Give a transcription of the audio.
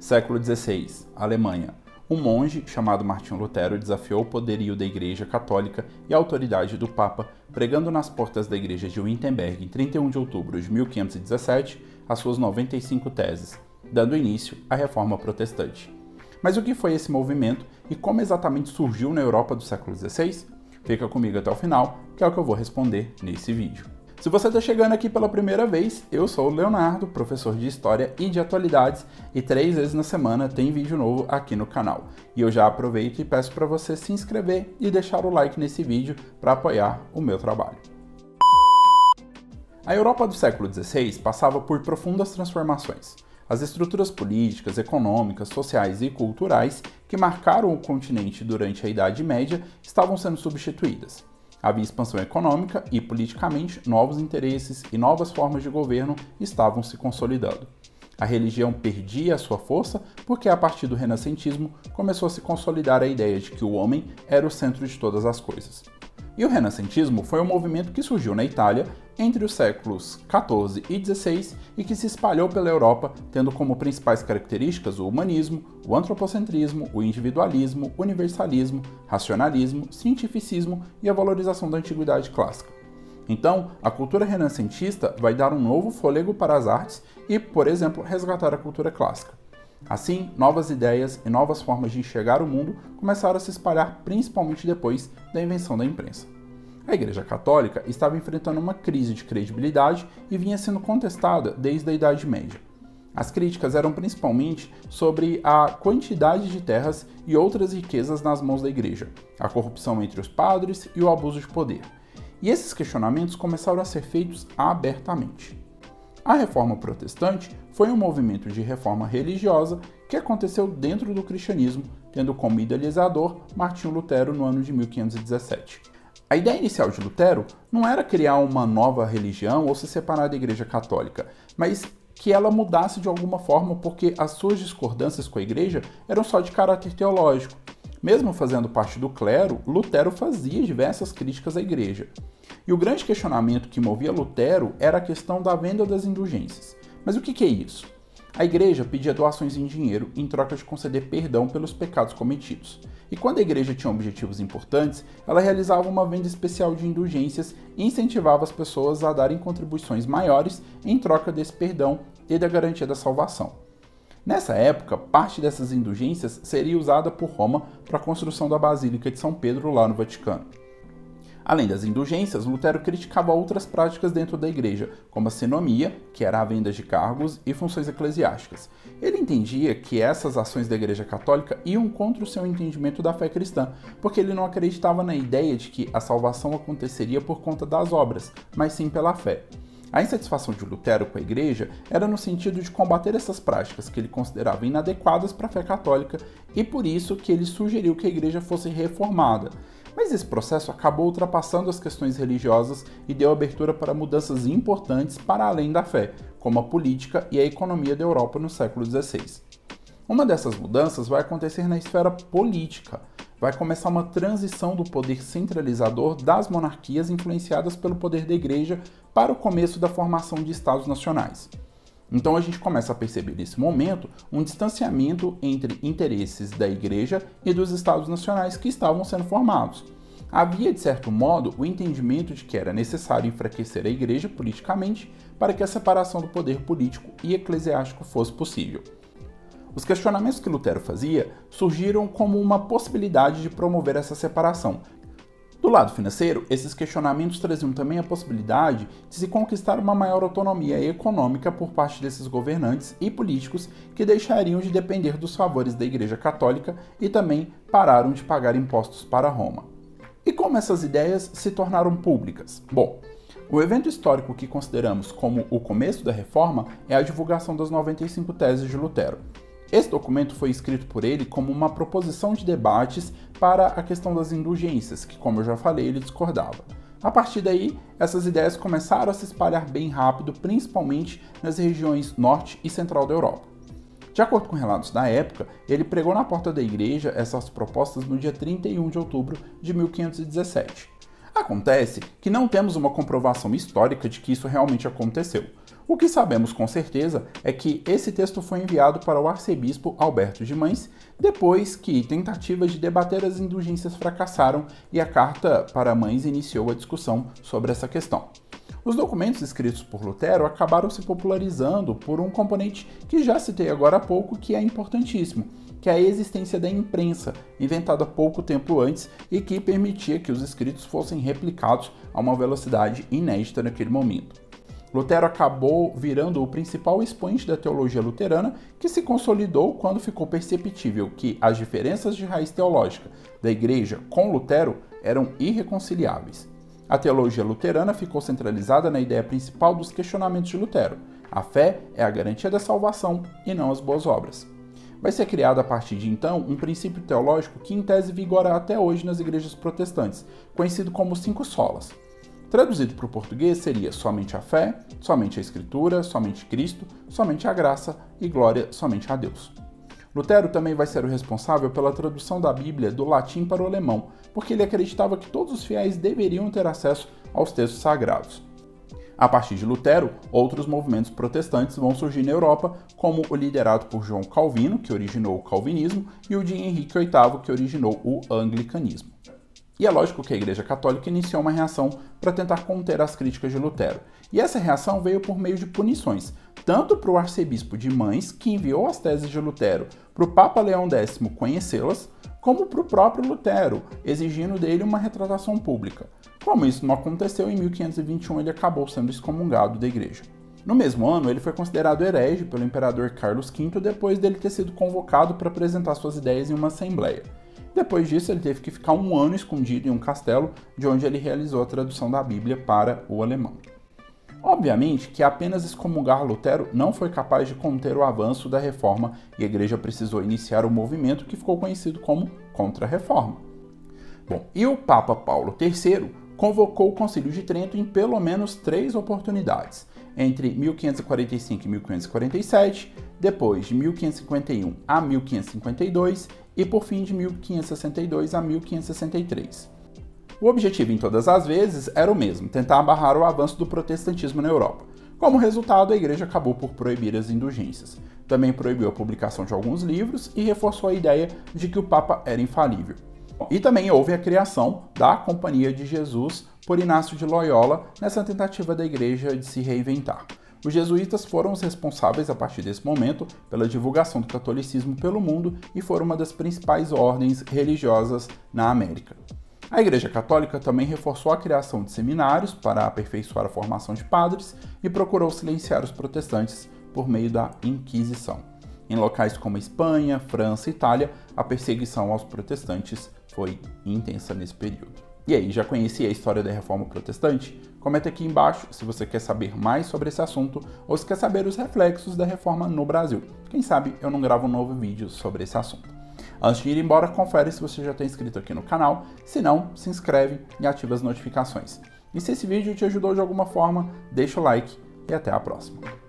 Século XVI, Alemanha. Um monge chamado Martinho Lutero desafiou o poderio da Igreja Católica e a autoridade do Papa, pregando nas portas da igreja de Wittenberg em 31 de outubro de 1517 as suas 95 teses, dando início à Reforma Protestante. Mas o que foi esse movimento e como exatamente surgiu na Europa do século XVI? Fica comigo até o final, que é o que eu vou responder nesse vídeo. Se você está chegando aqui pela primeira vez, eu sou o Leonardo, professor de História e de Atualidades, e 3 vezes na semana tem vídeo novo aqui no canal. E eu já aproveito e peço para você se inscrever e deixar o like nesse vídeo para apoiar o meu trabalho. A Europa do século XVI passava por profundas transformações. As estruturas políticas, econômicas, sociais e culturais que marcaram o continente durante a Idade Média estavam sendo substituídas. Havia expansão econômica e, politicamente, novos interesses e novas formas de governo estavam se consolidando. A religião perdia a sua força porque, a partir do renascentismo, começou a se consolidar a ideia de que o homem era o centro de todas as coisas. E o renascentismo foi um movimento que surgiu na Itália entre os séculos XIV e XVI e que se espalhou pela Europa, tendo como principais características o humanismo, o antropocentrismo, o individualismo, o universalismo, racionalismo, cientificismo e a valorização da antiguidade clássica. Então, a cultura renascentista vai dar um novo fôlego para as artes e, por exemplo, resgatar a cultura clássica. Assim, novas ideias e novas formas de enxergar o mundo começaram a se espalhar principalmente depois da invenção da imprensa. A Igreja Católica estava enfrentando uma crise de credibilidade e vinha sendo contestada desde a Idade Média. As críticas eram principalmente sobre a quantidade de terras e outras riquezas nas mãos da Igreja, a corrupção entre os padres e o abuso de poder. E esses questionamentos começaram a ser feitos abertamente. A Reforma Protestante foi um movimento de reforma religiosa que aconteceu dentro do cristianismo, tendo como idealizador Martinho Lutero no ano de 1517. A ideia inicial de Lutero não era criar uma nova religião ou se separar da Igreja Católica, mas que ela mudasse de alguma forma porque as suas discordâncias com a Igreja eram só de caráter teológico. Mesmo fazendo parte do clero, Lutero fazia diversas críticas à Igreja. E o grande questionamento que movia Lutero era a questão da venda das indulgências. Mas o que é isso? A Igreja pedia doações em dinheiro em troca de conceder perdão pelos pecados cometidos. E quando a Igreja tinha objetivos importantes, ela realizava uma venda especial de indulgências e incentivava as pessoas a darem contribuições maiores em troca desse perdão e da garantia da salvação. Nessa época, parte dessas indulgências seria usada por Roma para a construção da Basílica de São Pedro lá no Vaticano. Além das indulgências, Lutero criticava outras práticas dentro da igreja, como a cenomia, que era a venda de cargos e funções eclesiásticas. Ele entendia que essas ações da Igreja Católica iam contra o seu entendimento da fé cristã, porque ele não acreditava na ideia de que a salvação aconteceria por conta das obras, mas sim pela fé. A insatisfação de Lutero com a Igreja era no sentido de combater essas práticas que ele considerava inadequadas para a fé católica e por isso que ele sugeriu que a Igreja fosse reformada. Mas esse processo acabou ultrapassando as questões religiosas e deu abertura para mudanças importantes para além da fé, como a política e a economia da Europa no século XVI. Uma dessas mudanças vai acontecer na esfera política. Vai começar uma transição do poder centralizador das monarquias influenciadas pelo poder da Igreja para o começo da formação de Estados nacionais. Então a gente começa a perceber nesse momento um distanciamento entre interesses da Igreja e dos Estados nacionais que estavam sendo formados. Havia, de certo modo, o entendimento de que era necessário enfraquecer a Igreja politicamente para que a separação do poder político e eclesiástico fosse possível. Os questionamentos que Lutero fazia surgiram como uma possibilidade de promover essa separação. Do lado financeiro, esses questionamentos traziam também a possibilidade de se conquistar uma maior autonomia econômica por parte desses governantes e políticos que deixariam de depender dos favores da Igreja Católica e também pararam de pagar impostos para Roma. E como essas ideias se tornaram públicas? Bom, o evento histórico que consideramos como o começo da Reforma é a divulgação das 95 teses de Lutero. Esse documento foi escrito por ele como uma proposição de debates para a questão das indulgências, que, como eu já falei, ele discordava. A partir daí, essas ideias começaram a se espalhar bem rápido, principalmente nas regiões norte e central da Europa. De acordo com relatos da época, ele pregou na porta da igreja essas propostas no dia 31 de outubro de 1517. Acontece que não temos uma comprovação histórica de que isso realmente aconteceu. O que sabemos com certeza é que esse texto foi enviado para o arcebispo Alberto de Mães, depois que tentativas de debater as indulgências fracassaram e a carta para Mães iniciou a discussão sobre essa questão. Os documentos escritos por Lutero acabaram se popularizando por um componente que já citei agora há pouco, que é importantíssimo, que é a existência da imprensa, inventada pouco tempo antes e que permitia que os escritos fossem replicados a uma velocidade inédita naquele momento. Lutero acabou virando o principal expoente da teologia luterana, que se consolidou quando ficou perceptível que as diferenças de raiz teológica da Igreja com Lutero eram irreconciliáveis. A teologia luterana ficou centralizada na ideia principal dos questionamentos de Lutero: a fé é a garantia da salvação e não as boas obras. Vai ser criado a partir de então um princípio teológico que em tese vigora até hoje nas igrejas protestantes, conhecido como 5 solas. Traduzido para o português seria somente a fé, somente a Escritura, somente Cristo, somente a graça e glória somente a Deus. Lutero também vai ser o responsável pela tradução da Bíblia do latim para o alemão, porque ele acreditava que todos os fiéis deveriam ter acesso aos textos sagrados. A partir de Lutero, outros movimentos protestantes vão surgir na Europa, como o liderado por João Calvino, que originou o calvinismo, e o de Henrique VIII, que originou o anglicanismo. E é lógico que a Igreja Católica iniciou uma reação para tentar conter as críticas de Lutero. E essa reação veio por meio de punições, tanto para o arcebispo de Mães, que enviou as teses de Lutero para o Papa Leão X conhecê-las, como para o próprio Lutero, exigindo dele uma retratação pública. Como isso não aconteceu, em 1521 ele acabou sendo excomungado da Igreja. No mesmo ano, ele foi considerado herege pelo imperador Carlos V depois dele ter sido convocado para apresentar suas ideias em uma assembleia. Depois disso, ele teve que ficar um ano escondido em um castelo, de onde ele realizou a tradução da Bíblia para o alemão. Obviamente que apenas excomungar Lutero não foi capaz de conter o avanço da Reforma e a Igreja precisou iniciar o movimento que ficou conhecido como Contra-Reforma. Bom, e o Papa Paulo III convocou o Concílio de Trento em pelo menos 3 oportunidades, entre 1545 e 1547, depois de 1551 a 1552 e por fim de 1562 a 1563. O objetivo em todas as vezes era o mesmo, tentar barrar o avanço do protestantismo na Europa. Como resultado, a Igreja acabou por proibir as indulgências. Também proibiu a publicação de alguns livros e reforçou a ideia de que o Papa era infalível. E também houve a criação da Companhia de Jesus por Inácio de Loyola nessa tentativa da Igreja de se reinventar. Os jesuítas foram os responsáveis, a partir desse momento, pela divulgação do catolicismo pelo mundo e foram uma das principais ordens religiosas na América. A Igreja Católica também reforçou a criação de seminários para aperfeiçoar a formação de padres e procurou silenciar os protestantes por meio da Inquisição. Em locais como Espanha, França e Itália, a perseguição aos protestantes foi intensa nesse período. E aí, já conhecia a história da Reforma Protestante? Comenta aqui embaixo se você quer saber mais sobre esse assunto ou se quer saber os reflexos da Reforma no Brasil. Quem sabe eu não gravo um novo vídeo sobre esse assunto. Antes de ir embora, confere se você já está inscrito aqui no canal. Se não, se inscreve e ativa as notificações. E se esse vídeo te ajudou de alguma forma, deixa o like e até a próxima.